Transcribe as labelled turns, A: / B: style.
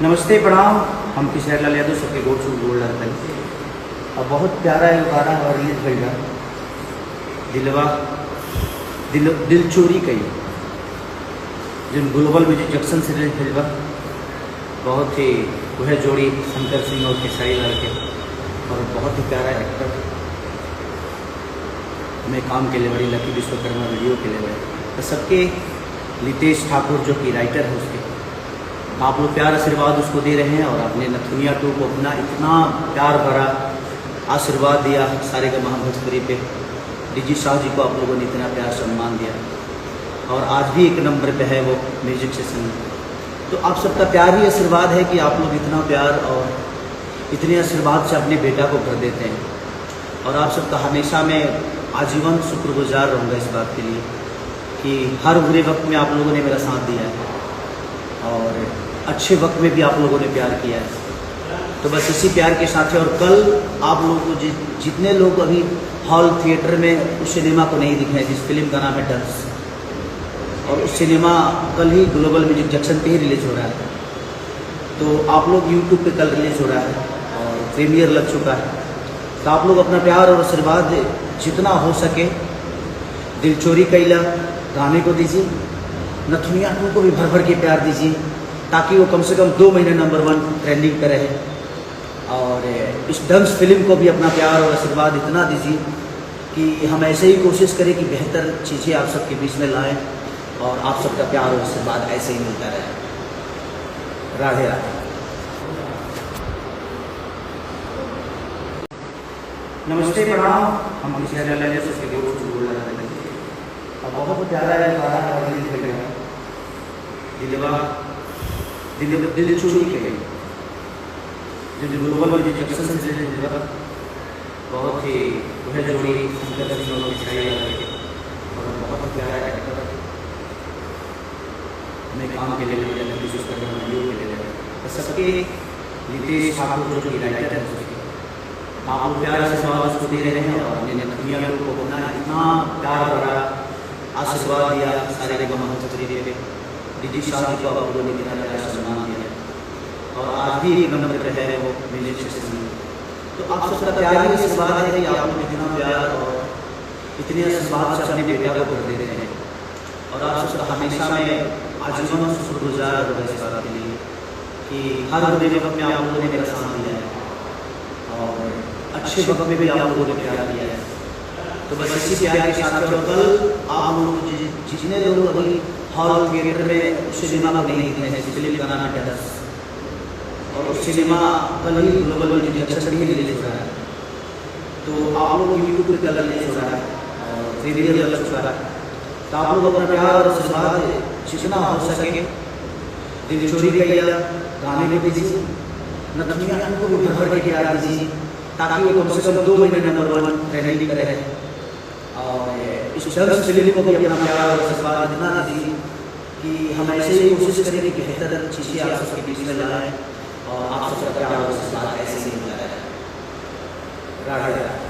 A: नमस्ते प्रणाम। हम किशोर लाल यादव सबके गोड़ छू गोड़ लगता है। अब बहुत प्यारा है गाना और रिलीज भैया दिलवा दिल चोरी कई जिन ग्लोबल म्यूजिक जंक्शन से रिलीज भैया बहुत ही वह जोड़ी शंकर सिंह और खेसारी लाल के और बहुत ही प्यारा एक्टर में काम के लिए बड़ी लकी विश्वकर्मा वीडियो के लिए बड़े तो सबके लितेश ठाकुर जो कि राइटर है उसके आप लोग प्यार आशीर्वाद उसको दे रहे हैं और आपने नथुनिया 2 को अपना इतना प्यार भरा आशीर्वाद दिया सारे का भोजपुरी पे डीजी शाह जी को आप लोगों ने इतना प्यार सम्मान दिया और आज भी 1 नंबर पे है वो म्यूजिक सेशन। तो आप सबका प्यार ही आशीर्वाद है कि आप लोग इतना प्यार और इतने आशीर्वाद से अपने बेटा को भर देते हैं और आप सबका हमेशा मैं आजीवन शुक्रगुजार रहूँगा इस बात के लिए कि हर बुरे वक्त में आप लोगों ने मेरा साथ दिया है और अच्छे वक्त में भी आप लोगों ने प्यार किया है। तो बस इसी प्यार के साथ है और कल आप लोगों को जितने लोग अभी हॉल थिएटर में उस सिनेमा को नहीं दिखे जिस फिल्म का नाम है डंस और उस सिनेमा कल ही ग्लोबल म्यूजिक जंक्शन पे ही रिलीज़ हो रहा है। तो आप लोग यूट्यूब पे कल रिलीज़ हो रहा है और प्रीमियर लग चुका है। तो आप लोग अपना प्यार और आशीर्वाद जितना हो सके दिल चोरी कैला गाने को दीजिए, नथुनिया 2 को भी भर भर के प्यार दीजिए ताकि वो कम से कम 2 महीने नंबर 1 ट्रेंडिंग पे रहे और इस डंस फिल्म को भी अपना प्यार और आशीर्वाद इतना दीजिए कि हम ऐसे ही कोशिश करें कि बेहतर चीज़ें आप सबके बीच में लाएं और आप सबका प्यार और आशीर्वाद ऐसे ही मिलता रहे। राधे राधे। नमस्ते प्रणाम। हम किशोर लाल यादव सबके गोड़ छू गोड़ लगता है। अब बहुत प्यारा है गाना और रिलीज भैया दिलवा दिल चोरी कई जो ग्लोबल म्यूजिक जंक्शन से रिलीज हुआ बहुत ही वह जोड़ी शंकर सिंह और खेसारी लाल के और बहुत प्यारा एक्टर में काम के लिए लकी विश्वकर्मा वीडियो के लिए तो सबके लितेश ठाकुर जो कि राइटर है उसके आप लोग प्यार आशीर्वाद उसको दे रहे हैं और हमने नथुनिया 2 को अपना इतना प्यार भरा आशीर्वाद दिया सारे का भोजपुरी पे डीजी शाह जी को आप लोगों ने इतना प्यार सम्मान दिया और आज भी 1 नंबर पे है वो म्यूजिक सेशन। तो आप सबका प्यार ही आशीर्वाद है कि आप लोग इतना प्यार और इतने आशीर्वाद से अपने बेटा को भर देते हैं और आप सबका हमेशा मैं आजीवन शुक्रगुजार रहूँगा इस बात के लिए कि हर बुरे वक्त में आप लोगों ने मेरा साथ दिया है और अच्छे वक्त में भी आप लोगों ने प्यार दिया है। तो बस इसी प्यार के साथ और कल आप लोग जितने लोग अभी हॉल थिएटर में उस सिनेमा को नहीं दिखे हैं फिल्म का नाम है डंस और उस सिनेमा कल ही ग्लोबल म्यूजिक जंक्शन ही रिलीज हो रहा है। तो आप लोग यूट्यूब पर कल रिलीज हो रहा है और प्रीमियर लग चुका है। तो आप लोग अपना प्यार और आशीर्वाद जितना हो सके दिल चोरी कैला गाने को दीजिए, नथुनिया 2 को भी भर भर के प्यार दीजिए ताकि वो कम से कम 2 महीने नंबर 1 ट्रेंडिंग पे रहे और इस डंस फिल्म को भी अपना प्यार और आशीर्वाद इतना दीजिए कि हम ऐसे ही कोशिश करें कि बेहतर चीज़ें आप सबके बीच में लाएं और आप सबका प्यार और आशीर्वाद ऐसे ही मिलता रहे। राधे राधे।